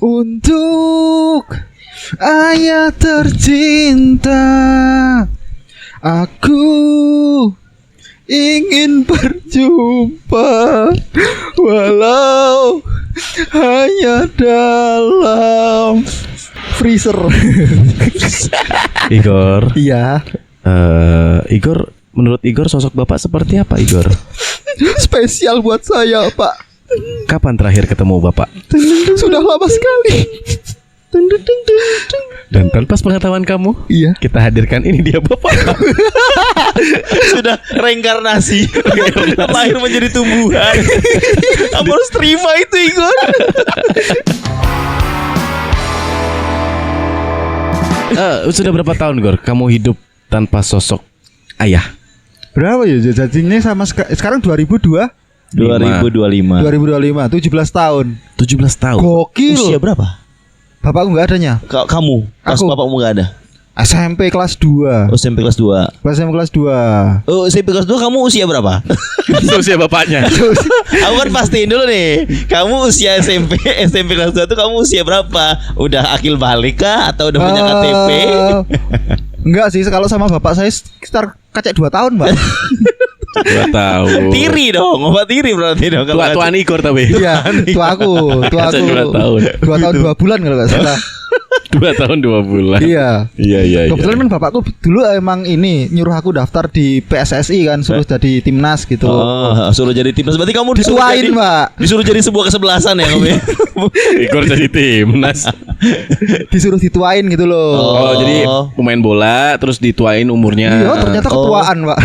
Untuk ayah tercinta, aku ingin berjumpa walau hanya dalam freezer. Igor. Iya. Igor, menurut Igor sosok bapak seperti apa, Igor? Spesial buat saya, Pak. Kapan terakhir ketemu bapak? Sudah lama sekali. Dan tanpa pengetahuan kamu, Iya. kita hadirkan ini dia bapak. Sudah reinkarnasi, lahir menjadi tumbuhan. Kamu harus terima itu, Igor. Sudah berapa tahun, Igor, kamu hidup tanpa sosok ayah? Berapa ya jadinya sama sekarang 2025, 2025. 17 tahun. 17 tahun. Gokil. Usia berapa? Bapakku enggak adanya. Kamu pas Aku. bapakmu gak ada. SMP kelas 2. Oh, SMP kelas 2. SMP kelas 2. Oh, SMP kelas 2 kamu usia berapa? Usia bapaknya. Aku kan pastiin dulu nih. Kamu usia SMP kelas 2 tuh kamu usia berapa? Udah akil balik kah atau udah punya KTP? Enggak sih, kalau sama bapak saya sekitar kacek 2 tahun, Mbak. 2 tahun. Tiri dong, obat tiri berarti dong. Tuan Igor tapi. Iya, tua aku. Kacek 2 tahun. 2 tahun 2 bulan kalau enggak salah. 2 tahun 2 bulan. Iya. Iya. Kebetulan kan bapakku dulu emang ini nyuruh aku daftar di PSSI kan, suruh jadi timnas gitu. Oh, suruh jadi timnas. Berarti kamu disuruh Dituain, jadi, Mbak. disuruh jadi sebuah kesebelasan ya kamu. Igor jadi timnas. Disuruh dituain gitu loh. Oh, jadi pemain bola terus dituain umurnya. Iya, ternyata ketuaan, Pak.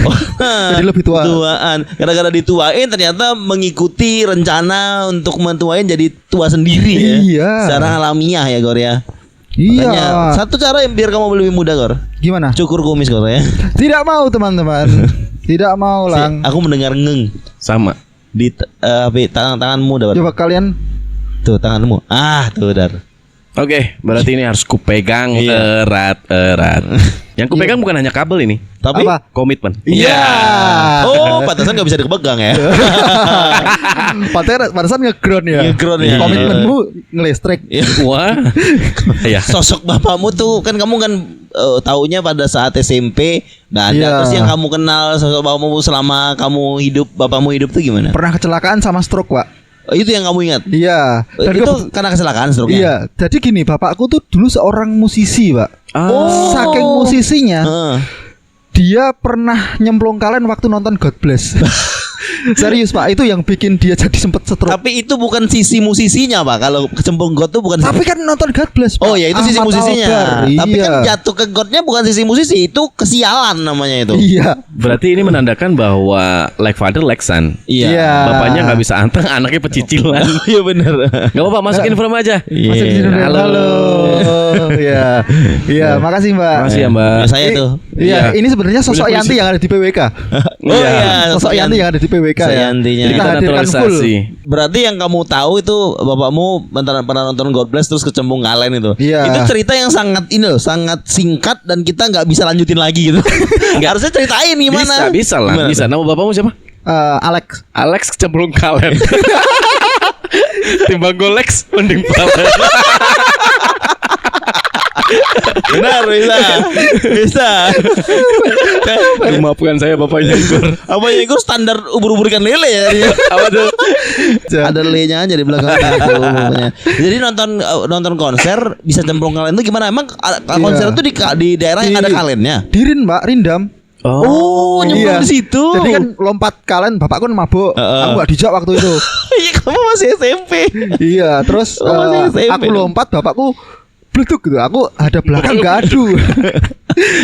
Jadi lebih tua. Tuaan. Gara-gara dituain ternyata mengikuti rencana untuk mentuain jadi tua sendiri ya. Iya. Secara alamiah ya, Gor ya. Iya. Makanya, satu cara yang biar kamu lebih muda, Gor. Gimana? Cukur kumis, Gor ya. Tidak mau, teman-teman. Tidak mau, Lang. Aku mendengar ngeng Sama. di tanganmu dapat. Coba kalian. Tuh tanganmu. Tuh dar. Oke, berarti ini harus kupegang Iya. erat-erat. Yang kupegang bukan hanya kabel ini, Tapi Apa? komitmen. Iya. oh, pantasan gak bisa dipegang ya. Pantesan nge-ground ya. Nge-ground ya. Komitmenmu ngelistrik. Wah. Ya. Sosok bapakmu tuh kan kamu kan taunya pada saat SMP nggak ada. Iya. Terus yang kamu kenal sosok bapakmu selama kamu hidup, bapakmu hidup tuh gimana? Pernah kecelakaan sama stroke, Pak. Itu yang kamu ingat? Iya. Dan Itu karena kecelakaan stroke-nya? Iya. Jadi gini, bapakku tuh dulu seorang musisi, Pak. Saking musisinya, dia pernah nyemplung kalen waktu nonton God Bless. Serius, Pak, itu yang bikin dia jadi sempet stroke. Tapi itu bukan sisi musisinya, Pak. Kalau kecemplung got tuh bukan. Tapi kan nonton God Bless, Pak. Oh ya itu sisi Ahmad musisinya. Albar. Tapi Iya. kan jatuh ke gotnya bukan sisi musisi, itu kesialan namanya itu. Iya. Berarti ini menandakan bahwa like father like son. Iya. Bapaknya nggak bisa anteng, anaknya pecicilan. Iya benar. Gak apa-apa, masukin form aja. Masih di sini. Halo. Iya. Iya, makasih, Mbak. Makasih ya, Mbak. Ya, saya tuh. Iya, ini sebenarnya sosok Boleh Yanti yang ada di PWK. Oh iya, Sosok Yanti yang ada di PWK ya. Yantinya. Jadi Kita kita hadirkan naturalisasi. Berarti yang kamu tahu itu bapakmu pernah nonton God Bless terus kecemplung kalen itu. Iya. Itu cerita yang sangat ini loh, sangat singkat dan kita nggak bisa lanjutin lagi gitu. Harusnya ceritain gimana? Bisa lah, Gimana? bisa. Nama bapakmu siapa? Alex. Alex kecemplung kalen. Timbang golex mending palen. Benar bisa. Maafkan saya bapaknya Igor. Apa ya gue standar ubur-ubur ikan lele ya? Apa tuh? Ada lelenya aja di belakang itu pokoknya. Jadi nonton konser bisa cemplung kalen itu gimana? Emang konser itu di daerah yang ada kalennya? Dirin, Mbak, Rindam. Oh, nyemplung di situ. Jadi kan lompat kalen, bapak kan mabuk. Aku gak dijak waktu itu. Iya, kamu masih SMP. Iya, terus Oh, masih SMP aku dong. lompat, bapakku bleduk gitu. Aku ada belakang gak adu.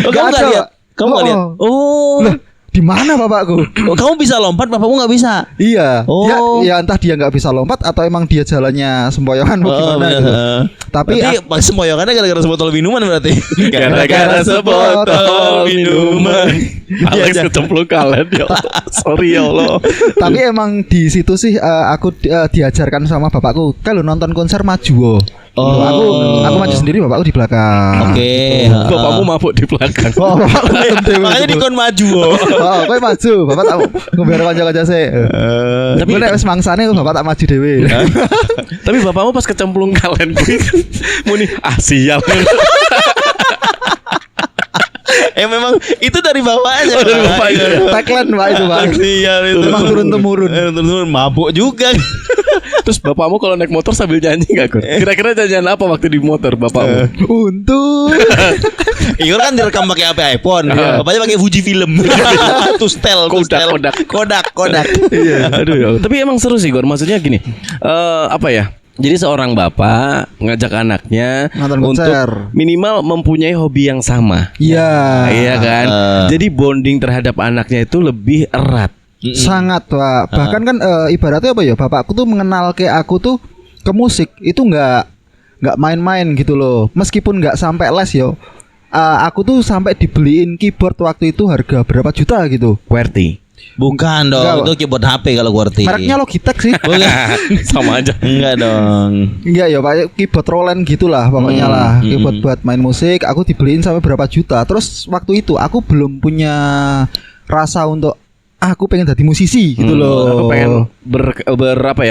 Oh, kamu nggak lihat? Kamu nggak lihat? Oh, Lah, di mana bapakku? oh, kamu bisa lompat, bapakmu nggak bisa. Iya. Oh. Ya entah dia nggak bisa lompat atau emang dia jalannya sempoyongan atau gimana gitu. Tapi Berarti sempoyongannya gara-gara sebotol minuman berarti. Gara-gara sebotol minuman. Alex kecemplung kalen ya Allah. Sorry ya Allah. tapi emang di situ sih aku diajarkan sama bapakku kalau nonton konser maju. Aku maju sendiri, bapakku di belakang. Oke. Bapakmu mabuk di belakang. Oh, bapakku nonton dewe. Makanya dikon maju. Oh, kowe maju, bapak tak ngombe kanca-kanca sik. Tapi nek wis mangsane bapak tak maju dhewe. Tapi bapakmu pas kecemplung kalen kuwi muni sial. Memang itu dari bapaknya. Dari bapaknya. Tagline Pak itu, Pak. Iya itu. Memang turun-temurun. Turun-temurun mabuk juga. Terus bapakmu kalau naik motor sambil nyanyi gak, Gur? Kira-kira nyanyian apa waktu di motor bapakmu? Untung. Igor kan direkam pakai HP iPhone. Bapaknya pakai Fuji Film. Tustel. Kodak. Iya. Aduh ya. Tapi emang seru sih, Gor. Maksudnya gini. Apa ya? Jadi seorang bapak ngajak anaknya nonton untuk konser. minimal mempunyai hobi yang sama. Iya. Iya kan? Jadi bonding terhadap anaknya itu lebih erat. Sangat, Pak. Bahkan kan ibaratnya apa ya? Bapakku tuh mengenal ke aku tuh ke musik itu nggak main-main gitu loh. Meskipun nggak sampai les yo. Aku tuh sampai dibeliin keyboard waktu itu harga berapa juta gitu. QWERTY. Bukan dong, Enggak, itu keyboard HP kalau QWERTY. Mereknya Logitech sih. Sama aja. Enggak dong. Enggak ya, Pak, keyboard Roland gitulah pokoknya lah. Keyboard buat main musik, aku dibeliin sampai berapa juta. Terus waktu itu aku belum punya rasa untuk aku pengen jadi musisi gitu loh. Aku pengen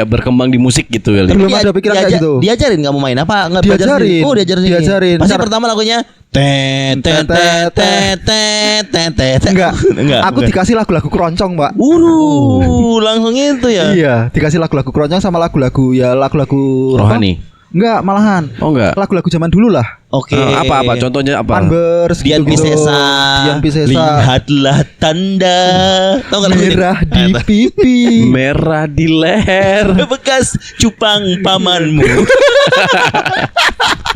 berkembang di musik gitu ya. Belum ada pikiran kayak gitu. Diajarin kamu main apa? Enggak Diajarin. Oh, diajarin. Diajarin. Pasti pertama lagunya Enggak. Aku dikasih lagu-lagu keroncong, Pak. Langsung itu ya. Iya, dikasih lagu-lagu keroncong sama lagu-lagu rohani. Enggak, malahan. Oh enggak. Lagu-lagu zaman dulu lah. Oke. Apa contohnya apa? Panbers Dian gitu-gitu. Piscesa. Dian Piscesa. Lihatlah tanda. Tahu enggak lagunya? Merah di pipi. Merah di leher. Bekas cupang pamanmu.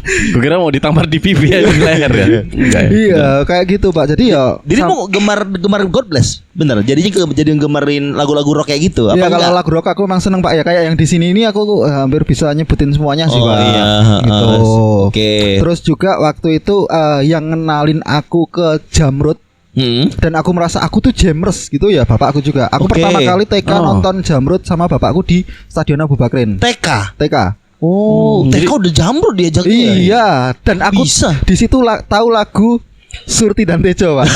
Gue kira mau ditampar di pipi aja di leher ya. Enggak ya? Iya, kayak gitu, Pak. Jadi ya Jadi mau gemar God Bless. Bener. Jadinya jadi gemarin lagu-lagu rock kayak gitu. Iya, Apa kalau enggak? lagu rock aku emang seneng, Pak. Ya kayak yang di sini ini aku hampir bisa nyebutin semuanya sih, Oh, Pak. iya. Gitu. Oke. Terus juga waktu itu yang ngenalin aku ke Jamrut dan aku merasa aku tuh jammers gitu ya, bapakku juga. Aku Oke. pertama kali TK nonton Jamrut sama bapakku di Stadion Abu Bakrin. TK. Oh, TK udah Jamrut diajaknya. Iya, dan aku Bisa. di situ tahu lagu Surti dan Tejo, Pak.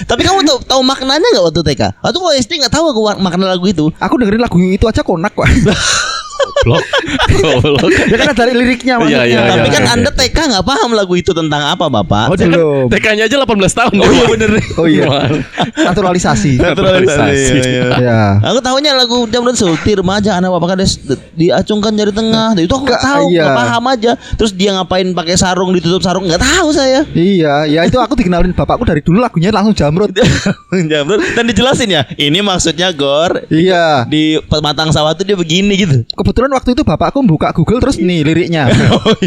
Tapi kamu tahu maknanya nggak waktu TK? Atau kalau SD nggak tahu aku makna lagu itu? Aku dengerin lagu itu aja konak, Pak. Blok. Ya kan ada liriknya maksudnya. Iya, Tapi kan iya. Anda TK nggak paham lagu itu tentang apa, Bapak? Oh, dia kan Belum. TK-nya aja 18 tahun. Oh iya bener. Oh iya. Naturalisasi. Naturalisasi. Ya. Aku tahunya lagu Jamrut Sulti remaja anak bapak kades diacungkan jari tengah. Itu aku nggak tahu, Iya. nggak paham aja. Terus dia ngapain pakai sarung ditutup sarung nggak tahu saya. Iya, ya itu aku dikenalin bapakku dari dulu lagunya langsung Jamrut. Jamrut dan dijelasin ya. Ini maksudnya Gor. Iya. Di pematang sawah tuh dia begini gitu. Kebetulan waktu itu bapakku buka Google terus nih liriknya.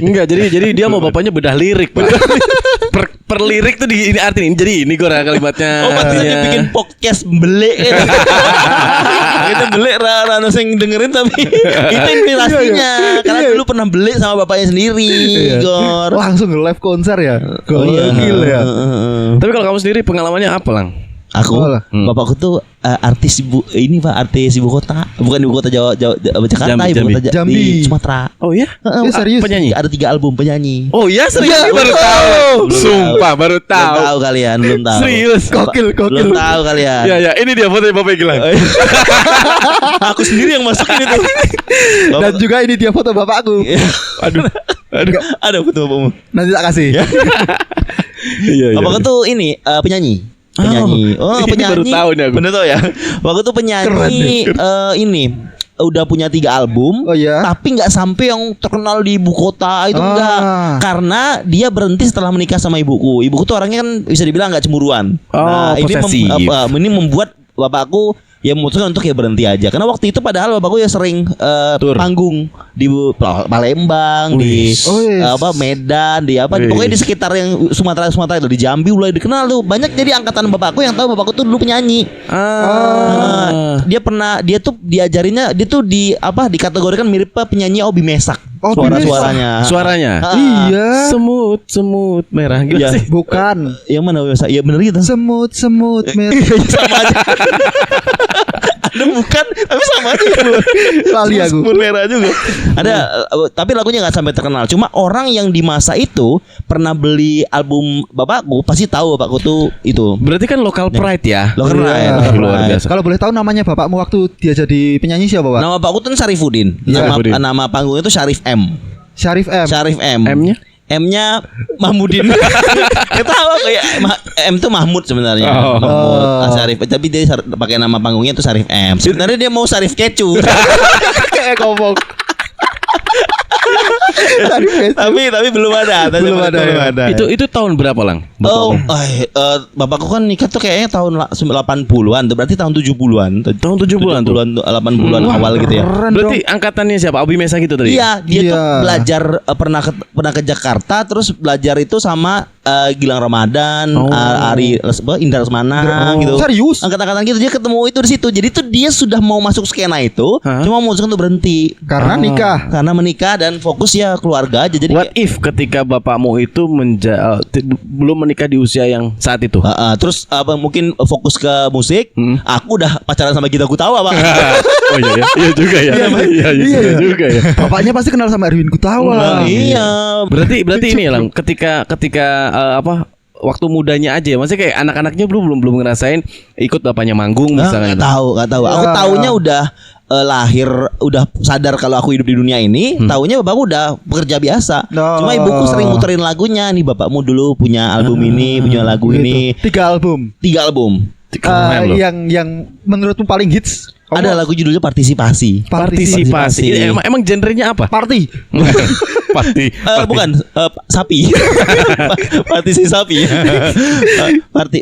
Enggak, jadi dia mau bapaknya bedah lirik, Pak. Per lirik tuh di ini artinya. Jadi ini gue kalimatnya. Oh, pantesan dia bikin podcast belik. Itu belik rano sing dengerin tapi itu inspirasinya. Karena dulu pernah belik sama bapaknya sendiri, Gor. Langsung live konser ya. iya. Gokil ya. Tapi kalau kamu sendiri pengalamannya apa, Lang? Aku, bapakku tuh artis ini Pak, artis ibu kota, bukan ibu kota Jakarta, Jambi, ibu kota Jambi. di Sumatera. Oh ya? Serius? Penyanyi? Ada 3 album penyanyi. Oh ya, serius? Iya, baru betul. tahu. Belum Sumpah baru Belum tahu. tahu kalian, belum tahu. Serius? Gokil. Belum tahu kalian. Ya, ini dia foto Bapak Gilang. Aku sendiri yang masukin itu. Dan juga ini dia foto bapakku. Aduh. Ada foto bapakmu. Nanti tak kasih. Iya. Bapakku tuh ini penyanyi. Ini Penyanyi. baru tahu nih aku. Bener tau ya. Waktu tuh penyanyi ini udah punya 3 album. Oh iya. Tapi nggak sampai yang terkenal di ibu kota itu enggak. Karena dia berhenti setelah menikah sama ibuku. Ibuku tuh orangnya kan bisa dibilang nggak cemburuan. Oh, posesif. Ini membuat bapakku ya memutuskan untuk ya berhenti aja. Karena waktu itu padahal bapakku ya sering Tur. panggung di Palembang, di Medan, di apa pokoknya di sekitar yang Sumatera itu di Jambi mulai dikenal tuh. Banyak jadi angkatan bapakku yang tahu bapakku tuh dulu penyanyi. Dia tuh diajarinnya dia tuh dikategorikan mirip penyanyi Obi Mesak. Suaranya. Iya. Semut merah gitu Iya. sih. Bukan. Yang mana Obi Mesak? Ya bener gitu. Semut merah. Sama aja. bukan, tapi sama aja. Lali aku. Spoon merah juga. Ada tapi lagunya nggak sampai terkenal. Cuma orang yang di masa itu pernah beli album bapakku pasti tahu bapakku tuh itu. Berarti kan local pride ya. Local pride, local Luar pride. biasa. Kalau boleh tahu namanya bapakmu waktu dia jadi penyanyi siapa, Pak? Nama bapakku tuh Syarifuddin. Iya, Nama, Syarifuddin. nama panggungnya tuh Syarif M. Syarif M. Syarif M. M-nya? M-nya Mahmudin. Kita tahu kayak M tuh Mahmud sebenarnya. Oh. Mahmud Syarif, tapi dia pakai nama panggungnya tuh Syarif M. Sebenarnya dia mau Syarif Kecu. Kayak ngomong. tapi belum ada. Belum ada, ya. Itu tahun berapa, Lang? Bapakku kan nikah tuh kayaknya tahun 80-an tuh, berarti tahun 70-an. Tahun 70-an tuh. 80-an awal gitu ya. Keren Berarti dong. angkatannya siapa? Abi Mesa gitu tadi? Iya, dia tuh Iya. belajar pernah ke Jakarta, terus belajar itu sama Gilang Ramadan, Indra Lesmana gitu. Serius? Angkatan-angkatan gitu dia ketemu itu di situ. Jadi tuh dia sudah mau masuk skena itu, Hah? cuma musiknya tuh berhenti Karena nikah. karena menikah dan fokus ya keluarga aja. Jadi What if ketika bapakmu itu belum menikah di usia yang saat itu? terus mungkin fokus ke musik. Aku udah pacaran sama Gita Gutawa, Pak. Oh iya, iya juga ya. Iya juga ya. Bapaknya pasti kenal sama Erwin Gutawa. Iya. Berarti ini Lang, ketika waktu mudanya aja, maksudnya kayak anak-anaknya belum ngerasain ikut bapaknya manggung misalnya. Nggak tahu. Aku taunya udah lahir, udah sadar kalau aku hidup di dunia ini. Taunya bapakku udah bekerja biasa. Oh. Cuma ibuku sering muterin lagunya. Nih bapakmu dulu punya album ini, punya lagu ini. Gitu. 3 album. 3 album. Keren loh. Yang menurutmu paling hits? Ada lagu judulnya Partisipasi. Partisipasi. Emang genrenya apa? Party. Bukan sapi. Partisi sapi.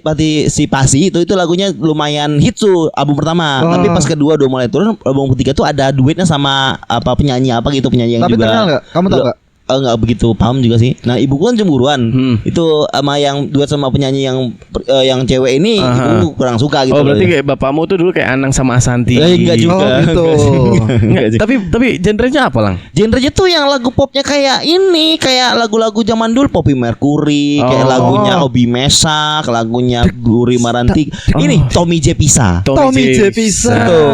Partisipasi itu lagunya lumayan hits tuh album pertama. Tapi pas kedua udah mulai turun, album ketiga tuh ada duetnya sama penyanyi penyanyi yang Tapi juga. terkenal nggak? Kamu tahu nggak? Nggak begitu paham juga sih. Nah ibuku kan cemburuan. Itu sama yang duet sama penyanyi yang cewek ini, ibu kurang suka gitu. Oh berarti kayak bapakmu tuh dulu kayak Anang sama Asanti. Enggak juga. Oh gitu. Enggak, tapi genrenya apa, Lang? Genrenya tuh yang lagu popnya kayak ini, kayak lagu-lagu zaman dulu, Poppy Mercury, kayak lagunya Obi Mesak, lagunya Guri Maranti. Ini Tommy J Pisa. Tommy J. Pisa. Tuh,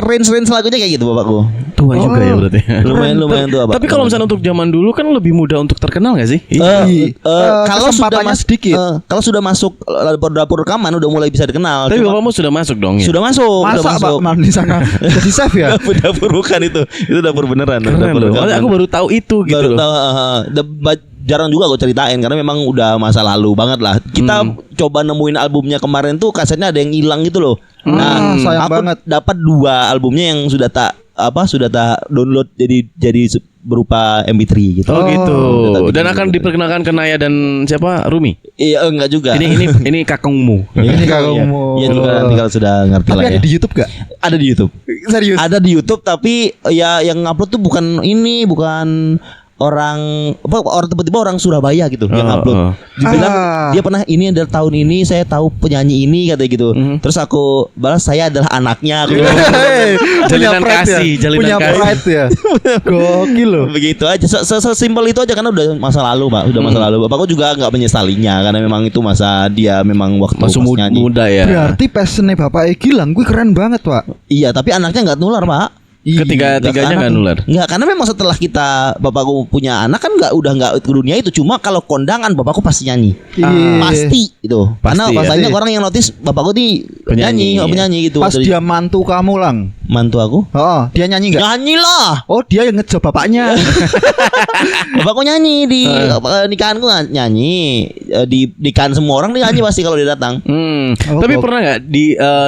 range lagunya kayak gitu bapakku. Tua juga ya berarti. Lumayan tuh apa. Tapi kalau misalnya untuk zaman dulu kan lebih mudah untuk terkenal gak sih? Kalau sudah kesempatannya sedikit. Kalau sudah masuk dapur rekaman udah mulai bisa dikenal. Tapi Cuma- bapakmu sudah masuk dong ya? sudah masuk, Masa sudah masuk. Pak Man di sana jadi chef ya? Dapur bukan itu dapur beneran. Keren Dapur loh. rekaman. Aku baru tahu itu gitu Baru loh. tahu, jarang juga gue ceritain karena memang udah masa lalu banget lah. Kita coba nemuin albumnya kemarin tuh kasetnya ada yang hilang gitu loh. Nah, sayang aku banget. dapat 2 albumnya yang sudah tak download jadi berupa MP3 gitu. Oh gitu. Tapi Dan gitu. akan diperkenalkan ke Naya dan siapa? Rumi. Iya enggak juga. Ini kakungmu. Ini kakakmu. Iya juga nanti kalau sudah ngerti Tapi lah ada ya. di YouTube gak? Ada di YouTube. Serius? Ada di YouTube tapi ya yang ngupload tuh bukan orang tiba-tiba orang Surabaya gitu yang upload. Dibilang dia pernah ini adalah tahun ini saya tahu penyanyi ini katanya gitu. Terus aku balas saya adalah anaknya. Aku bilang, Jalinan Punya pride kasih, ya? jalinan Punya kasih. pride ya. Gokil loh. begitu aja. Sesimpel itu aja karena udah masa lalu, Pak. Udah masa lalu. Bapakku juga nggak menyesalinya karena memang itu masa dia memang waktu Masih pas nyanyi. muda ya. Berarti passionnya Bapak Gilang gue keren banget, Pak. Iya, tapi anaknya nggak nular, Pak. Ketiga-tiganya nggak nular. Nggak, karena memang setelah bapakku punya anak kan udah nggak ke dunia itu. Cuma kalau kondangan bapakku pasti nyanyi. Iya. Pasti itu. Karena Pasti ya. banyak orang yang notice bapakku nih Penyanyi. penyanyi gitu. Pas dia mantu kamu, Lang. mantu aku. Oh, dia nyanyi nggak? Nyanyi lah. Oh, dia yang ngejob bapaknya. Bapakku nyanyi di nikahanku nyanyi. Di nikahan semua orang dia nyanyi pasti kalau dia datang. Oh, Tapi oh. pernah nggak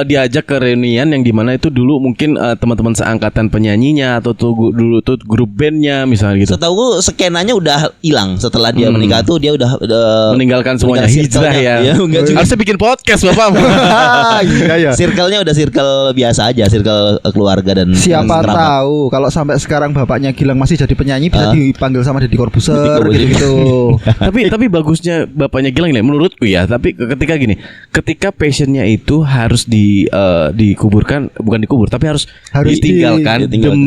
diajak ke reunian yang dimana itu dulu mungkin teman-teman seangkatan penyanyinya atau dulu tuh grup bandnya misalnya gitu. Setahu skenanya udah hilang setelah dia menikah tuh dia udah meninggalkan semuanya hijrah ya. Ya, enggak juga. Harusnya bikin podcast bapak. Iya ya. Circle-nya udah circle biasa aja, circle keluarga dan Siapa kerabat. tahu kalau sampai sekarang bapaknya Gilang masih jadi penyanyi bisa dipanggil sama Deddy Corbuzier gitu-gitu. tapi bagusnya bapaknya Gilang ini menurutku ya. Tapi ketika passionnya itu harus dikuburkan, bukan dikubur, tapi harus Harus ditinggalkan ditinggalkan.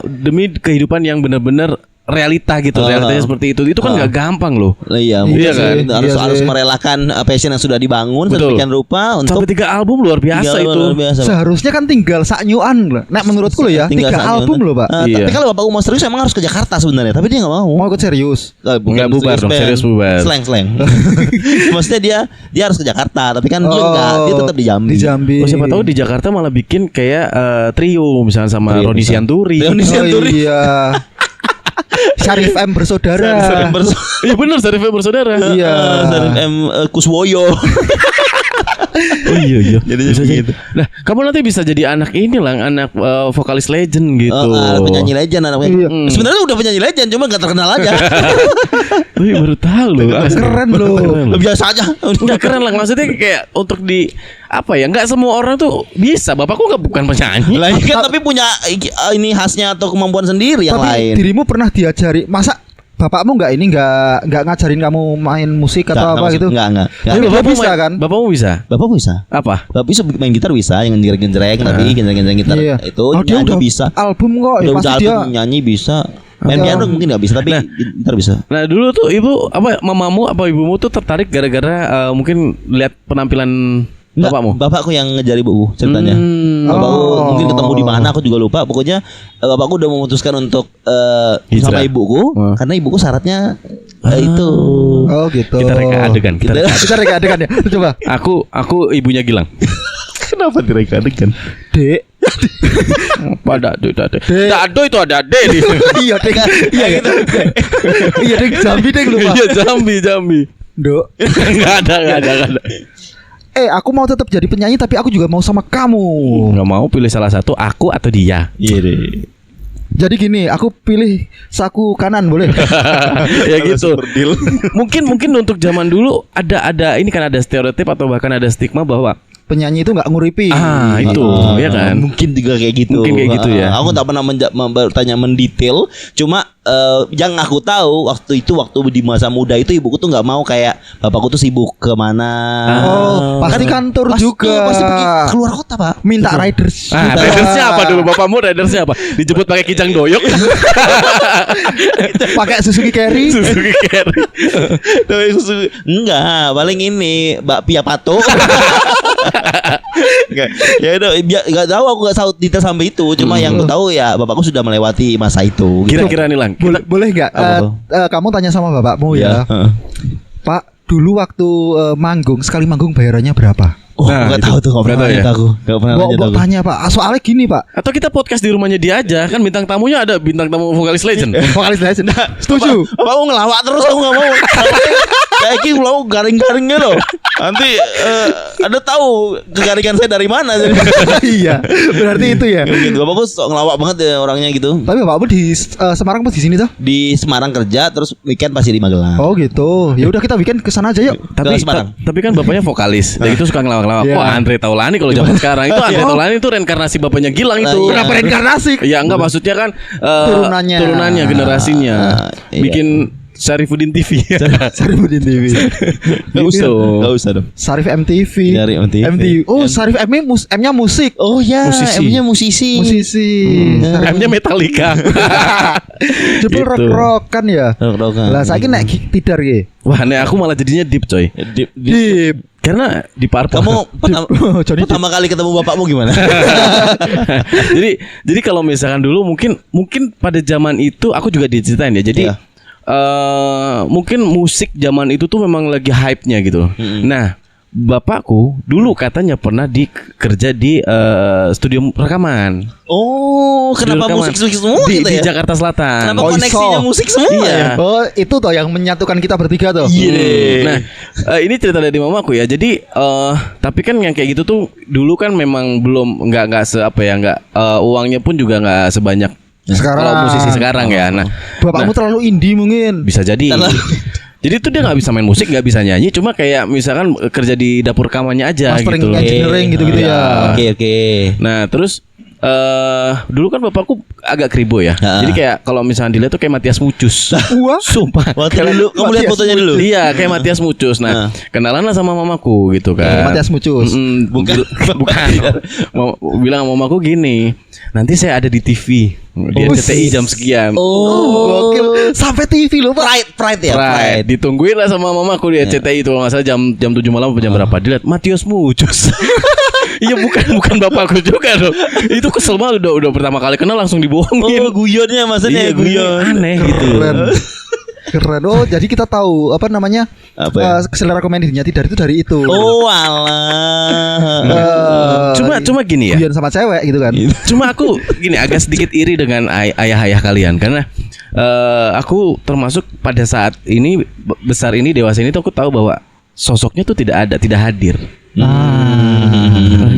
demi kehidupan yang benar-benar realita gitu. Realitanya seperti itu. Itu kan nggak gampang loh. Iya, Iya kan? harus merelakan passion yang sudah dibangun Betul. sedemikian rupa untuk Sampai 3 album luar biasa Tiga itu. luar biasa, Pak. Seharusnya kan tinggal saknyuan loh. Nah menurutku loh ya, Tinggal 3 saat album nyonya. loh Pak. Iya. Tapi kalau bapakku mau serius emang harus ke Jakarta sebenarnya, tapi dia nggak mau. Mau ikut serius. Nggak bubar dong, serius bubar. Slang. Maksudnya dia harus ke Jakarta, tapi kan dia enggak, dia tetap di Jambi. Di Jambi. Oh, siapa tahu di Jakarta malah bikin kayak trio misalnya sama Trio Roni bisa. Sianturi. Roni Sianturi. Iya. Syarif M bersaudara. Iya benar, Sarif bersaudara. Iya. Sarif M Kuswoyo. Oh iya. Jadi Bisa jadi. begitu. Nah, kamu nanti bisa jadi anak inilah, anak vokalis legend gitu. Penyanyi legend anaknya. Iya. Sebenarnya udah penyanyi legend, cuma gak terkenal aja. Wih, baru tahu loh. Keren loh. Biasa aja. Enggak keren lah, maksudnya kayak untuk di apa ya? Enggak semua orang tuh bisa. Bapakku enggak bukan penyanyi. Lah iya kan, tapi punya ini khasnya atau kemampuan sendiri yang Tapi lain. dirimu pernah diajari, masa bapakmu nggak ngajarin kamu main musik atau apa gitu? Enggak. Tapi bapak bisa kan? Bapakmu bisa? Bapak bisa. Apa? Bapak bisa main gitar bisa, yang genjreng-genjreng tapi genjreng-genjreng gitar Iya. itu Oh, dia nyanyi udah bisa. album kok, ya Udah pasti dia. album nyanyi bisa. Main Iya. piano mungkin nggak bisa, tapi gitar bisa. Nah dulu tuh ibu apa mamamu apa ibumu tuh tertarik gara-gara mungkin lihat penampilan Enggak, bapakmu? bapakku yang ngejar ibuku ceritanya. Bapakku mungkin ketemu di mana aku juga lupa. Pokoknya bapakku udah memutuskan untuk Hijrah. sama ibuku karena ibuku syaratnya itu. Oh gitu. Kita reka adegan. Kita reka adegan ya. Coba. Aku ibunya Gilang. Kenapa direka adegan? Dek. Apa dado? Dado itu ada D di. Iya dek. Iya gitu. Iya dek. Jambi dek lupa. Iya Jambi. Dok. Enggak ada. Aku mau tetap jadi penyanyi tapi aku juga mau sama kamu. Enggak mau pilih salah satu, aku atau dia. Iya deh. Jadi gini, aku pilih saku kanan boleh? Ya gitu. Mungkin untuk zaman dulu ada ini kan ada stereotip atau bahkan ada stigma bahwa Penyanyi itu nggak nguripi. itu ya kan. Mungkin juga kayak gitu. Mungkin kayak gitu ya. Aku tak pernah bertanya mendetail. Cuma yang aku tahu waktu di masa muda itu ibuku tuh nggak mau kayak bapakku tuh sibuk kemana. Oh, pasti kantor juga. Pasti pergi keluar kota pak. Minta riders. Ridersnya apa dulu bapakmu? Ridersnya apa? Dijemput pakai kijang doyok. Pakai Suzuki Carry. Suzuki Carry. Enggak, paling ini bakpia pato. Enggak. Ya udah, enggak tahu aku enggak tahu detail sampai itu. Cuma yang aku tahu ya bapakku sudah melewati masa itu. Gitu. Kira-kira nih Lang. Boleh nggak? Kamu tanya sama bapakmu ya. Pak, dulu waktu sekali manggung bayarannya berapa? Oh, Nah, enggak itu. tahu tuh, enggak pernah Nggak tahu nanya ya? aku. Enggak pernah nanya Mau aku. tanya Pak. Soalnya gini Pak. Atau kita podcast di rumahnya dia aja kan bintang tamunya ada bintang tamu vokalis legend. Vokalis legend. Setuju. Bapakku ngelawak terus aku enggak mau. Kayak gini lo garing-garingnya loh. Nanti ada tahu kegaringan saya dari mana. Iya. Berarti itu ya. Gitu. Bapakku sok ngelawak banget ya orangnya gitu. Tapi bapakmu di Semarang apa di sini tuh? Di Semarang kerja terus weekend pasti di Magelang. Oh gitu. Ya udah kita weekend ke sana aja yuk. Tapi Semarang. tapi kan bapaknya vokalis. Dan itu suka ngelawak-ngelawak. Iya. Wah, Andre Taulani kalau zaman sekarang itu Andre Taulani itu reinkarnasi bapaknya Gilang itu. Iya. Kenapa reinkarnasi? Ya enggak maksudnya kan Turunannya. generasinya. Iya. Bikin Syarifuddin TV. Sarifudin TV. Enggak usah. Enggak usah dong. Sarif MTV. Dari MTV. Oh, Sarif M-nya musik. Oh ya, Musisi. M-nya musisi. Musisi. M-nya Metallica. Jebul Gitu. rock kan ya. Rock-rockan. Lah saiki nek tidar ge. Wah, nih aku malah jadinya deep coy. Deep. Karena di Purple. Kamu Johnny pertama kali ketemu bapakmu gimana? jadi kalau misalkan dulu mungkin pada zaman itu aku juga diceritain ya. Jadi Iya. mungkin musik zaman itu tuh memang lagi hype-nya gitu. Nah, bapakku dulu katanya pernah kerja di studio rekaman. Oh, kenapa Studio rekaman. musik semua di, gitu di ya? Jakarta Selatan. Kenapa Oh, koneksinya iso. musik semua Iya. ya? Oh, itu toh yang menyatukan kita bertiga tuh. Iya deh. Nah, ini cerita dari mamaku ya. Jadi, tapi kan yang kayak gitu tuh dulu kan memang belum nggak uangnya pun juga nggak sebanyak Sekarang. kalau musisi sekarang ya. Nah, Bapakmu terlalu indie mungkin. bisa jadi. Jadi tuh dia nggak bisa main musik, nggak bisa nyanyi, cuma kayak misalkan kerja di dapur rekamannya aja Mastering, gitu. engineering gitu-gitu ya. Oke. Nah, terus dulu kan bapakku agak kribo ya. Heeh. Jadi kayak kalau misalnya dilihat tuh kayak Matias Mucus. Wah. Sumpah. Waktu dulu kamu lihat Matias fotonya dulu. Iya, kayak Matias Mucus. Nah, kenalan lah sama mamaku gitu kan. Matias Mucus. Bukan. Bilang sama mamaku gini, nanti saya ada di TV di RCTI jam sekian. Oh, gokil. Sampai TV loh Pak. Pride ya. Pride. Ditungguin lah sama mamaku di RCTI itu kalau nggak salah jam 7 malam atau jam berapa. Dilihat Matius Mucus. Iya bukan bapakku juga dong. Itu kesel banget udah pertama kali kenal langsung dibohongin. Oh, guyonnya maksudnya Iya, guyon. Aneh gitu. Keren. Oh, jadi kita tahu apa namanya? Selera komedinya Tidar itu dari itu. Oh, alah. Cuma gini ya. Guyon sama cewek gitu kan. Cuma aku gini agak sedikit iri dengan ayah-ayah kalian karena aku termasuk pada saat ini besar ini dewasa ini tuh aku tahu bahwa sosoknya tuh tidak hadir.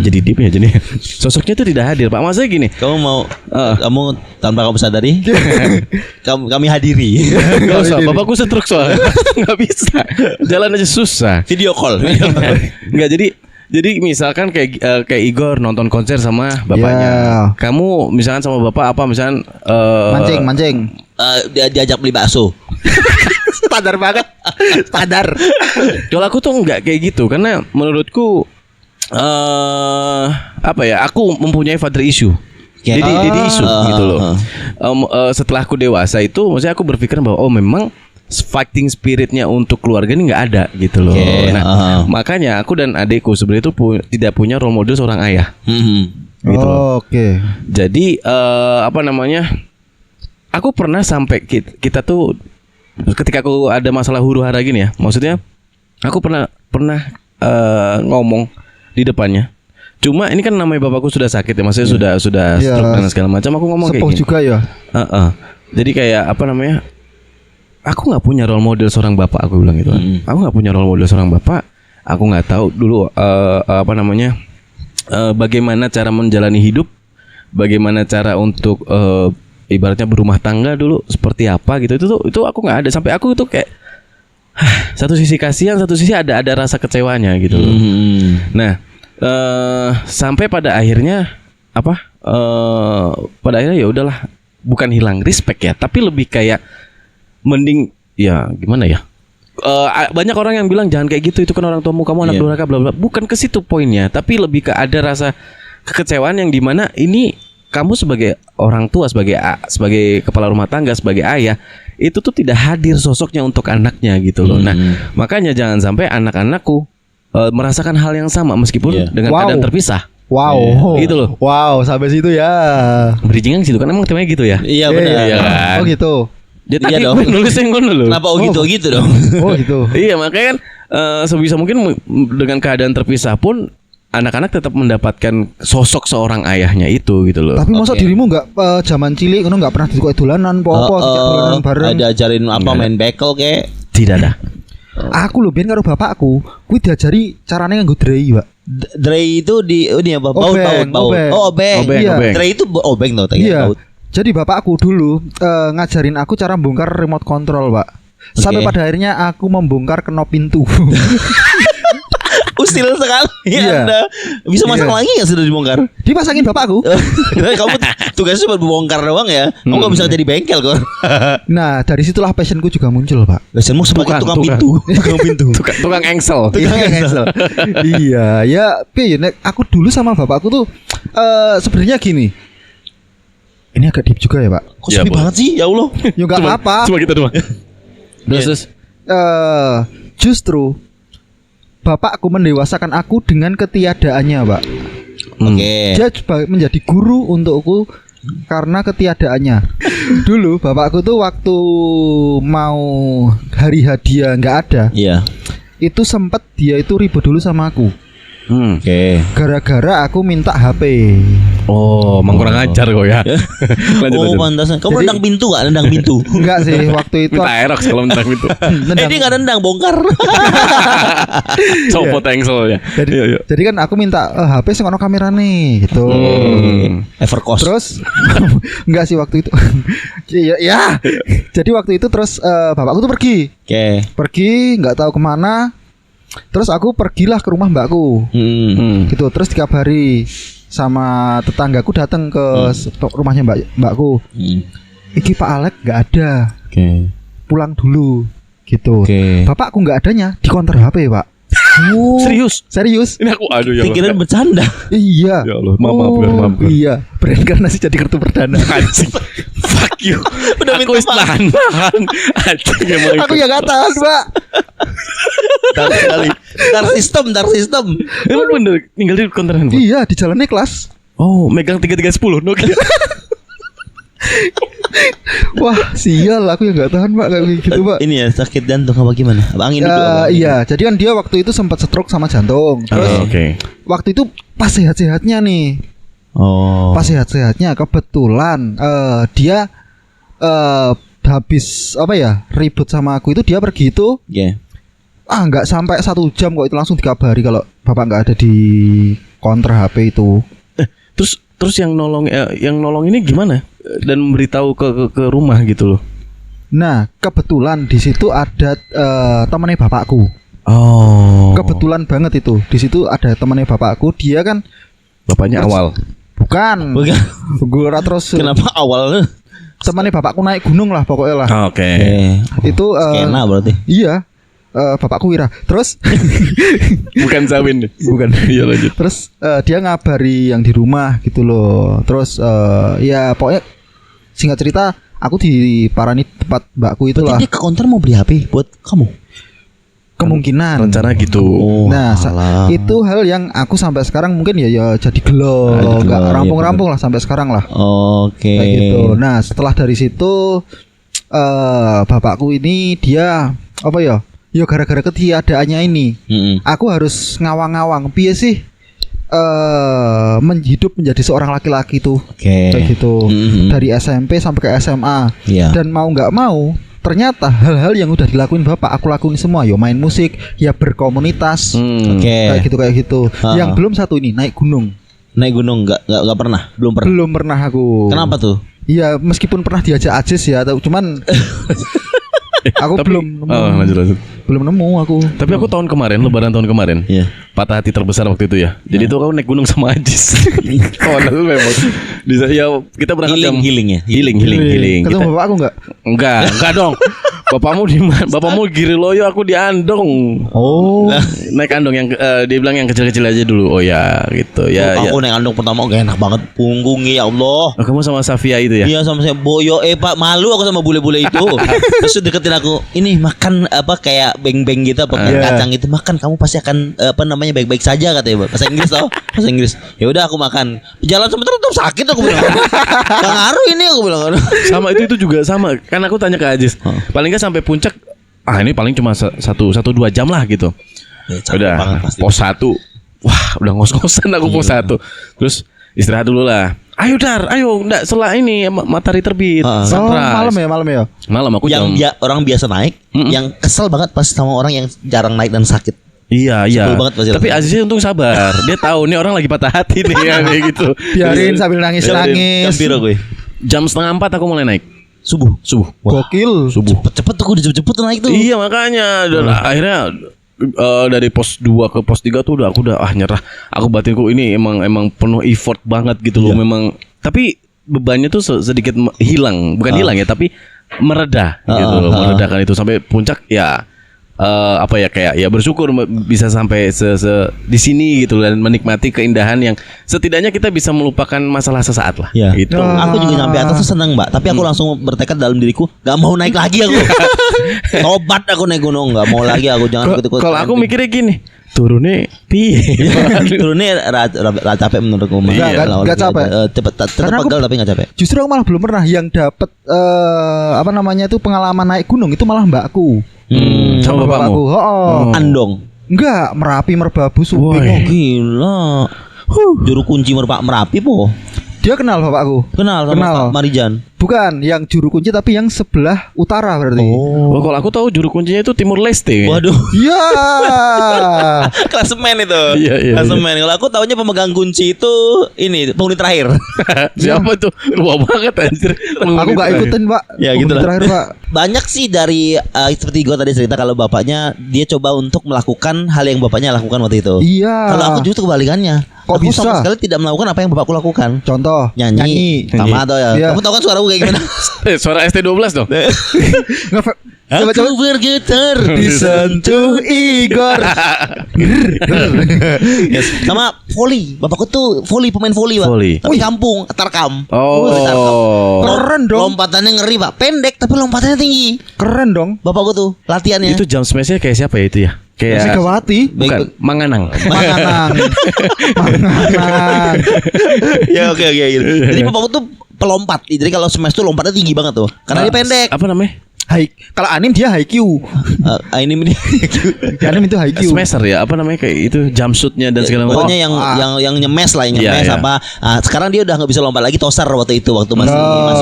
Jadi deep ya jadi sosoknya tuh tidak hadir Pak. Maksudnya gini, Kamu tanpa kamu sadari kami hadiri. Gak usah, bapakku setruk soalnya. Gak bisa, jalan aja susah. Video call. Nggak jadi misalkan kayak Igor nonton konser sama bapaknya. Kamu misalkan sama bapak apa misalkan mancing. Diajak beli bakso. Standar banget. Standar. Kalau aku tuh nggak kayak gitu karena menurutku apa ya? Aku mempunyai father issue. Jadi isu gitu loh. Setelah aku dewasa itu, maksudnya aku berpikir bahwa memang fighting spiritnya untuk keluarga ini nggak ada gitu loh. Nah, makanya aku dan adikku sebenarnya itu tidak punya role model seorang ayah. Gitu loh. Oke. Jadi apa namanya? Aku pernah sampai kita tuh ketika aku ada masalah huru-hara gini ya. Maksudnya aku pernah ngomong di depannya. Cuma ini kan namanya bapakku sudah sakit ya, maksudnya sudah stroke dan segala macam. Aku ngomong kayak gini. juga ya. Jadi kayak apa namanya? Aku nggak punya role model seorang bapak, aku bilang gitu kan. Aku nggak punya role model seorang bapak. Aku nggak tahu dulu apa namanya? Bagaimana cara menjalani hidup, bagaimana cara untuk ibaratnya berumah tangga dulu seperti apa gitu. Itu aku nggak ada. Sampai aku itu kayak satu sisi kasihan, satu sisi ada rasa kecewanya gitu. Nah, sampai pada akhirnya pada akhirnya ya udahlah, bukan hilang respect ya, tapi lebih kayak mending ya gimana ya? Banyak orang yang bilang jangan kayak gitu, itu kan orang tuamu, kamu anak durhaka bla bla. Bukan ke situ poinnya, tapi lebih ke ada rasa kekecewaan yang dimana ini kamu sebagai orang tua, sebagai kepala rumah tangga, sebagai ayah, itu tuh tidak hadir sosoknya untuk anaknya gitu loh. Nah, makanya jangan sampai anak-anakku merasakan hal yang sama meskipun dengan keadaan terpisah. Wow, gitu loh. Wow, sampai situ ya. Bridging situ kan emang temanya gitu ya. Iya benar. Iya kan? Oh gitu. Jadi Iya dong. nulis yang ngono loh. Kenapa gitu dong? Oh gitu. Iya, makanya kan sebisa mungkin dengan keadaan terpisah pun anak-anak tetap mendapatkan sosok seorang ayahnya itu gitu loh. Tapi masa dirimu nggak zaman cilik ngono nggak pernah dikoki dolanan apa dolanan bareng. Ada ajarin apa main bekel kek? Tidak ada. Aku lho biyen karo bapakku, kuwi diajari carane nganggo drei, Pak. Drei itu di ini apa? Baut. Oh, obeng. Iya. Drei itu obeng tau Iya. Jadi bapakku dulu ngajarin aku cara membongkar remote control, Pak. Sampai pada akhirnya aku membongkar kenop pintu. Usil sekali Anda. Bisa masang lagi nggak sudah dibongkar? Dipasangin bapakku. Kamu tugasnya cuma bongkar doang ya. Kamu nggak bisa jadi bengkel kok. Nah dari situlah passionku juga muncul, Pak. Passionmu sebagai tukang pintu. Tukang engsel. Iya, ya. Aku dulu sama bapakku tuh sebenarnya gini. Ini agak deep juga ya, Pak. Kok sepi banget sih? Ya Allah. Ya nggak apa-apa. Cuma kita doang. Terus justru bapakku mendewasakan aku dengan ketiadaannya, Pak. Oke. Dia menjadi guru untukku karena ketiadaannya. Dulu bapakku tuh waktu mau hari hadiah nggak ada. Iya. Itu sempet dia itu ribut dulu sama aku. Oke. Gara-gara aku minta HP. Oh, emang kurang ajar kok ya. Oh, pantasan. Kamu nendang pintu nggak? Nendang pintu? Enggak sih, waktu itu minta Aerox kalau nendang pintu. Ini nggak nendang, bongkar. Copot engselnya. Jadi kan aku minta HP sing ono kamerane gitu. Evercost. Terus enggak sih waktu itu. ya. Jadi waktu itu terus bapakku tuh pergi. Oke. Pergi nggak tahu kemana. Terus aku pergilah ke rumah mbakku. Gitu. Terus dikabari sama tetanggaku datang ke rumahnya mbakku. Iki Pak Alek nggak ada. Pulang dulu. Gitu. Bapakku nggak adanya di counter HP, Pak. Serius? Serius. Ini aku aduh ya. Pikiran bercanda. Iya. Ya Allah, maaf. Iya. Bereinkarnasi jadi kartu perdana. Anjing. Fuck you. Udah Aku minta maaf. nahan. Anjing emang Aku itu. ya gak tahan, Pak. Dar sistem. Emang bener tinggal di kontrakan, Pak? Iya, di jalan kelas. Oh, megang 3310 Nokia. Wah, sial, aku ya gak tahan, Pak, kayak gitu, Pak. Ini ya sakit jantung apa gimana? Angin itu apa? Iya, jadi kan dia waktu itu sempat stroke sama jantung. Terus Oke. waktu itu pas sehat-sehatnya nih. Oh. Pas sehat-sehatnya kebetulan dia habis apa ya ribut sama aku itu dia pergi itu Iya. nggak sampai 1 jam kok itu langsung dikabari kalau bapak nggak ada di counter HP itu. Terus yang nolong ini gimana? Dan memberitahu ke rumah gitu loh. Nah kebetulan di situ ada temannya bapakku. Oh. Kebetulan banget itu di situ ada temannya bapakku. Dia kan Bapaknya awal. bukan. Gue terus Kenapa awal? temannya bapakku naik gunung lah pokoknya lah. Oke. Itu Skena berarti. iya. Bapakku Wira. Terus Bukan Zawin. bukan. Iya lanjut. Terus dia ngabari yang di rumah gitu loh. Terus ya pokoknya singkat cerita aku diparani tempat mbakku itulah. Berarti dia ke counter mau beli HP buat kamu. Kemungkinan. Rencana gitu. Nah, alah. itu hal yang aku sampai sekarang mungkin ya jadi gelo, Jadi gelo, nggak iya, rampung-rampung lah sampai sekarang lah. Oke. Kayak gitu. Nah, setelah dari situ bapakku ini dia apa ya? Ya gara-gara ketiadaannya ini, aku harus ngawang-ngawang. Piye sih hidup menjadi seorang laki-laki tuh. Oke. Kayak gitu. Dari SMP sampai ke SMA. Iya. Dan mau nggak mau ternyata hal-hal yang udah dilakuin bapak aku lakuin semua. Ya main musik, ya berkomunitas. Oke. Kayak gitu. Yang belum satu ini naik gunung. Naik gunung nggak pernah, belum pernah. Belum pernah aku. Kenapa tuh? Iya, meskipun pernah diajak Ajis ya, cuman aku belum nemu. Lanjut. Belum nemu aku. Tapi aku Lebaran tahun kemarin. Iya. Patah hati terbesar waktu itu ya. Jadi itu aku naik gunung sama Ajis. Itu memang. Ya kita berangkat Healing ya. Healing. Ketemu Kita- bapak aku enggak? Enggak dong. Bapakmu di mana? Bapakmu Giriloyo, aku di Andong. Oh. Naik Andong yang dia bilang yang kecil-kecil aja dulu. Oh ya, gitu. Ya. Aku naik andong pertama gak enak banget punggungnya ya Allah. Oh, kamu sama Safia itu ya? Iya sama saya boyo Pak malu aku sama bule-bule itu. Terus deketin aku. Ini makan apa kayak beng-beng gitu apa kayak kacang gitu makan kamu pasti akan apa namanya baik-baik saja katanya bahasa Inggris tau. Bahasa Inggris. Ya udah aku makan. Jalan sebentar tetap sakit aku bilang. Gak ngaruh ini aku bilang. Sama itu juga sama. Kan aku tanya ke Ajis. Paling nggak sampai puncak. Ini paling cuma 1-2 jam lah gitu. Ya, capek Udah banget pasti. pos 1. Wah, udah ngos-ngosan aku pos 1. Terus istirahat dulu lah. Ayo Dar, ayo enggak setelah ini matahari terbit. Oh, Sunrise. malam ya. Malam aku Yang jam. orang biasa naik, yang kesel banget pas sama orang yang jarang naik dan sakit. Iya. Sebel banget pasti Tapi rasanya. Aziznya untung sabar. Dia tahu nih orang lagi patah hati nih ya, kayak gitu. Biarin sambil nangis-nangis. Gembira gue. Jam 3:30 aku mulai naik. Subuh. Gokil. Subuh. Cepet tuh udah cepet naik tuh. Iya makanya dan akhirnya dari pos 2 ke pos 3 tuh aku udah nyerah. Aku batinku ini emang penuh effort banget gitu loh memang. Tapi bebannya tuh sedikit hilang, bukan hilang ya, tapi mereda gitu loh, meredakan itu sampai puncak ya. Apa ya kayak ya bersyukur bisa sampai di sini gitu dan menikmati keindahan yang setidaknya kita bisa melupakan masalah sesaat lah. Ya. Gitu. Aku juga nyampe atas tuh seneng mbak. Tapi aku langsung bertekad dalam diriku gak mau naik lagi aku. Tobat aku naik gunung gak mau lagi aku jangan ikut-ikut. Kalau aku mikirnya gini, turunnya piye? Turunnya rada capek menurutku. Nggak capek. Tetap Karena aku- pegal tapi gak capek. Justru aku malah belum pernah yang dapat apa namanya itu pengalaman naik gunung itu malah mbakku. Sama bapakmu. Andong. Enggak, Merapi, Merbabu, Subing. Woi. Oh, Gila. Juru kunci Merapi po. dia kenal bapakku. Kenal sama Kenal. Pak Marijan. Bukan yang juru kunci tapi yang sebelah utara berarti. Oh, kalau aku tahu juru kuncinya itu Timur Leste. Waduh. Iya. Klasemen itu. Iya. Klasemen. Kalau aku taunya pemegang kunci itu ini penghuni terakhir. Siapa tuh? Tua banget anjir. Aku nggak ikutin pak. Ya, gitu lah. Terakhir pak. Banyak sih dari seperti gue tadi cerita kalau bapaknya dia coba untuk melakukan hal yang bapaknya lakukan waktu itu. Iya. Kalau aku justru kebalikannya. Kok aku bisa? sama sekali tidak melakukan apa yang bapakku lakukan. Contoh Nyanyi. Sama atau ya. Iya. Kamu tahu kan suaraku kayak gimana? Suara ST12 dong. Aku bergetar disentuh Igor. Yes. Sama volley. Bapakku tuh pemain volley, Pak. Volley. Tapi kampung, Tarkam. Oh. Tarkam. Keren dong. Lompatannya ngeri, Pak. Pendek tapi lompatannya tinggi. Keren dong. Bapakku tuh latihannya. Itu jam smashnya kayak siapa ya itu ya? Kayak Megawati. bukan Manganang. Manganang. Manganang. Ya oke gitu. Jadi bapakku tuh pelompat. Jadi kalau smash tuh lompatnya tinggi banget tuh. Karena dia pendek. Apa namanya? Kalau anim dia high Q. Ini Anim itu high Q. Smasher ya, apa namanya kayak itu jumpsuitnya dan segala macam. pokoknya yang nyemes lah, yang Iya, nyemes iya. apa. Sekarang dia udah nggak bisa lompat lagi, tosar waktu itu waktu masih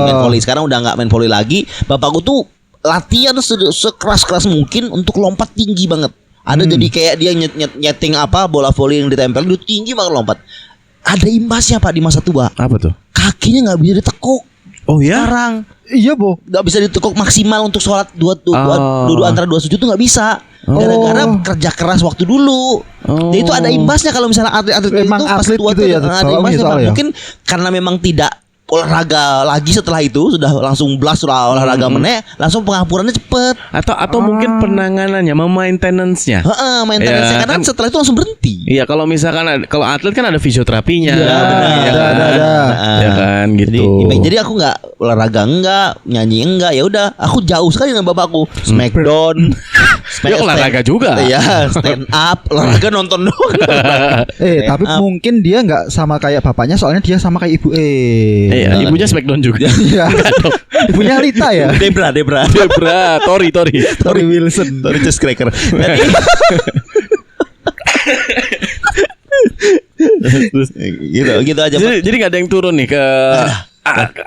main volley. Sekarang udah nggak main volley lagi. Bapakku tuh latihan sekeras-keras mungkin untuk lompat tinggi banget. Ada jadi kayak dia nyeting apa bola volley yang ditempel itu tinggi banget lompat. Ada imbasnya Pak di masa tua. Apa tuh? Kakinya nggak bisa ditekuk. Oh ya? Sekarang Iya, Bo. nggak bisa ditekuk maksimal untuk sholat dua antara dua sujud tuh nggak bisa. Oh. Gara-gara kerja keras waktu dulu. Oh. Jadi itu ada imbasnya kalau misalnya atlet-atlet Memang itu pas atlet tua gitu tuh ya, ada soalnya imbasnya. soal Pak. ya. Mungkin karena memang tidak olahraga lagi setelah itu, sudah langsung blast olahraga meneh, langsung penghampurannya cepet. Atau mungkin penanganannya, maintenance-nya. Heeh, maintenance Ya, karena kan- setelah itu langsung berhenti. Iya, kalau misalkan kalau atlet kan ada fisioterapinya. Iya, benar. Iya kan? Ada. Ya kan gitu. Jadi aku nggak olahraga enggak, nyanyi enggak, ya udah aku jauh sekali dengan bapakku. Smackdown. Ya, olahraga juga. Iya, stand up, olahraga nonton doang. Tapi mungkin dia nggak sama kayak bapaknya, soalnya dia sama kayak ibu. Iya, ibunya Smackdown juga. Iya. Ibunya Rita ya. Debra. Debra, Tori. Tori Wilson. Tori Cheese Cracker. gitu aja Pak. Jadi nggak ada yang turun nih ke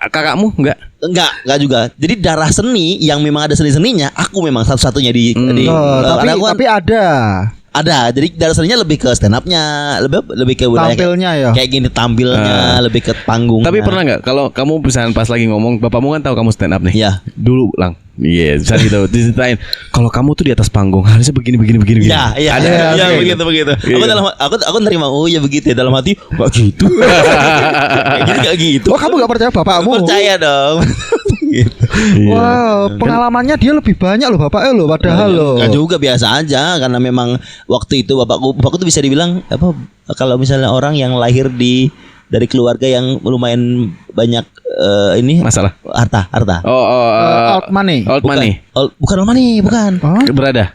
kakakmu nggak? Enggak juga. Jadi darah seni yang memang ada seni-seninya, aku memang satu-satunya di Tapi ada. ada. Jadi darah seninya lebih ke stand up-nya, lebih ke budaya Tampilnya ya. kayak gini tampilnya, lebih ke panggung. Tapi pernah nggak kalau kamu misalnya pas lagi ngomong, bapakmu kan tahu kamu stand up nih? Iya. Dulu lang. Iya, bisa gitu. Diceritain. Kalau kamu tuh di atas panggung harusnya begini. Iya, Ada. iya begitu. Aku nerima, oh ya begitu ya, dalam hati enggak gitu. Kayak gitu. Oh, kamu nggak percaya bapakmu? Percaya dong. Gitu. Wow, pengalamannya dia lebih banyak loh bapaknya loh, padahal loh. Kan juga biasa aja karena memang waktu itu bapakku tuh bisa dibilang apa, kalau misalnya orang yang lahir dari keluarga yang lumayan banyak ini Masalah. harta. Old money. Old money. Bukan old money, bukan. Hah? Berada.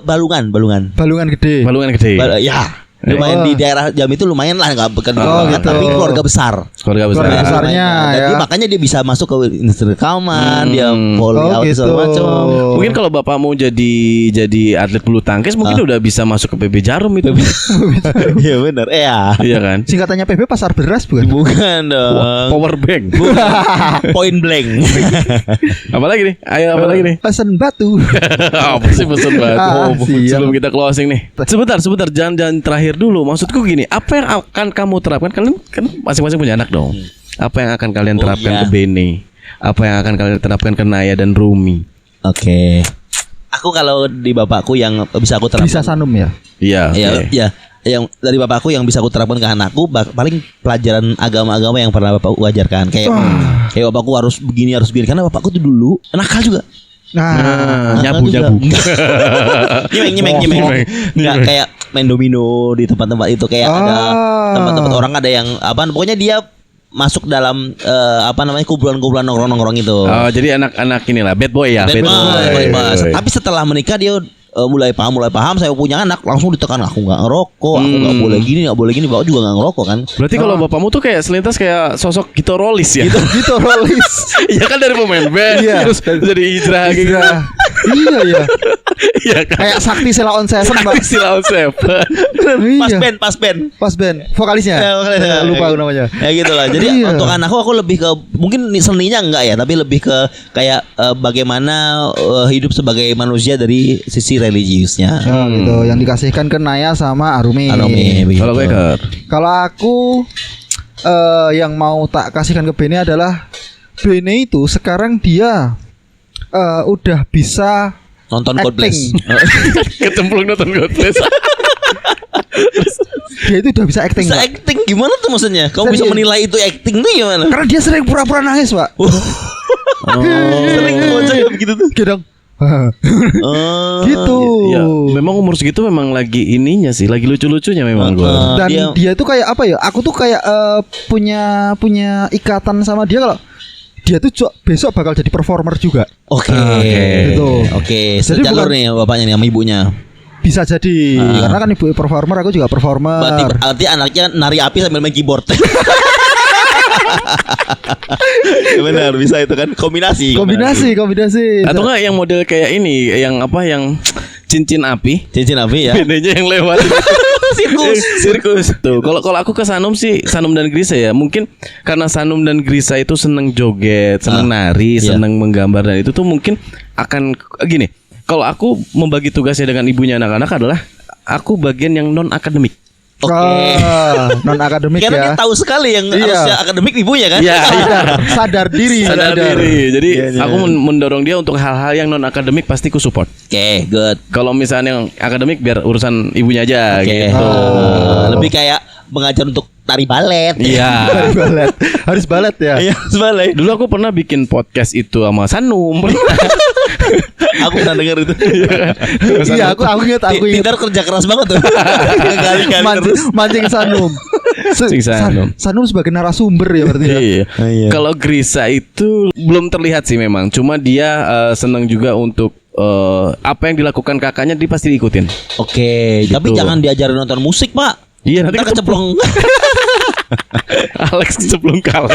Balungan. Balungan gede. Balungan gede. Ya. Lumayan di daerah Jambi itu lumayan lah, nggak bukan banget, gitu. tapi keluarga besar. Keluarga besar. Keluarga besarnya Jadi ya. makanya dia bisa masuk ke industri rekaman, dia volley out gitu. segala macam. Mungkin kalau bapakmu jadi atlet bulu tangkis mungkin udah bisa masuk ke PB Jarum itu. Iya benar. Iya kan? Singkatannya PB pasar beras bukan? Bukan dong. Power bank. Point blank. Apalagi nih? Ayo apalagi nih? Pesan batu. Apa sih pesan batu? Siap. Sebelum kita closing nih. Sebentar, jangan terakhir dulu. Maksudku gini, apa yang akan kamu terapkan? Kalian kan masing-masing punya anak dong. Apa yang akan kalian terapkan ke Bene? Apa yang akan kalian terapkan ke Naya dan Rumi? Oke. Aku kalau di bapakku yang bisa aku terapkan. Bisa Sanum ya. Iya. Ya, yang dari bapakku yang bisa aku terapkan ke anakku paling pelajaran agama-agama yang pernah bapakku ajarkan. Kayak bapakku harus begini karena bapakku tuh dulu nakal juga. Nyabu. Nyemeng. Nggak kayak main domino di tempat-tempat itu, kayak ada tempat-tempat orang ada yang apa, pokoknya dia masuk dalam kumpulan-kumpulan nongkrong itu. Oh, jadi anak-anak inilah bad boy ya. Bad boy. Tapi setelah menikah dia mulai paham saya punya anak, langsung ditekan, aku nggak ngerokok, aku nggak boleh gini, bapak juga nggak ngerokok kan. Berarti kalau bapakmu tuh kayak selintas kayak sosok Gito Rolis ya. Gitu Rolis. Iya kan, dari pemain band terus jadi hijrah gitu. Iya ya. Iya kan. Kayak Sakti Sela on Seven, Pak. Sakti Silau Seven. Iya. Pas band. Vokalisnya. Lupa aku namanya. Ya gitu lah. Jadi Iya. untuk anakku aku lebih ke, mungkin seninya enggak ya, tapi lebih ke kayak bagaimana hidup sebagai manusia dari sisi religiusnya. Gitu, yang dikasihkan ke Naya sama Arumi. Begitu. Kalau Beker. Kalau aku yang mau tak kasihkan ke Bene adalah Bene itu sekarang dia udah bisa nonton God acting. Bless. Kecemplung nonton God Bless. Dia itu udah bisa acting, Bisa Pak. acting gimana tuh maksudnya? Kamu bisa Serius. menilai itu acting tuh gimana? Karena dia sering pura-pura nangis, Pak. Sering bocah kayak begitu tuh. Gitu dong. Oh, Gitu. Ya, memang umur segitu memang lagi ininya sih, lagi lucu-lucunya memang gue. Dan dia- dia tuh kayak apa ya? Aku tuh kayak punya ikatan sama dia kalau dia tuh besok bakal jadi performer juga. Oke. Gitu. Oke, Jadi sejalur bukan- nih bapaknya nih sama ibunya. Bisa jadi karena kan ibu performer, aku juga performer. Berarti anaknya nari api sambil main keyboard. Benar, bisa itu kan kombinasi. Atau enggak yang model kayak ini, yang apa yang cincin api, cincin api ya. bedanya yang lewat sirkus tuh. Kalau aku ke Sanum sih, Sanum dan Grisa ya, mungkin karena Sanum dan Grisa itu seneng joget, seneng nari, iya. seneng menggambar, dan itu tuh mungkin akan gini. Kalau aku membagi tugasnya dengan ibunya anak-anak adalah aku bagian yang non akademik. Oke. Non akademik Karena ya. dia tahu sekali yang Iya. harusnya akademik ibunya kan. Iya. Sadar diri. Sadar diri. Jadi Iya. aku mendorong dia untuk hal-hal yang non akademik pasti ku support. Oke, good. Kalau misalnya yang akademik biar urusan ibunya aja Oke. gitu. Lebih kayak mengajar untuk tari balet. Iya. Harus balet ya. Iya, balet. Dulu aku pernah bikin podcast itu sama Sanum. Aku pernah dengar itu. Iya, aku ingat. Tinder kerja keras banget tuh. Kali-kali terus. Mancing Sanum. Mancing Sanum. Sanum sebagai narasumber ya berarti ya. Iya. Iya. Kalau Grisa itu belum terlihat sih memang. Cuma dia senang juga untuk apa yang dilakukan kakaknya dia pasti diikutin. Oke, tapi Gitu. jangan diajarin nonton musik, Pak. Iya, nanti Ntar keceplong. Alex keceplung kalah.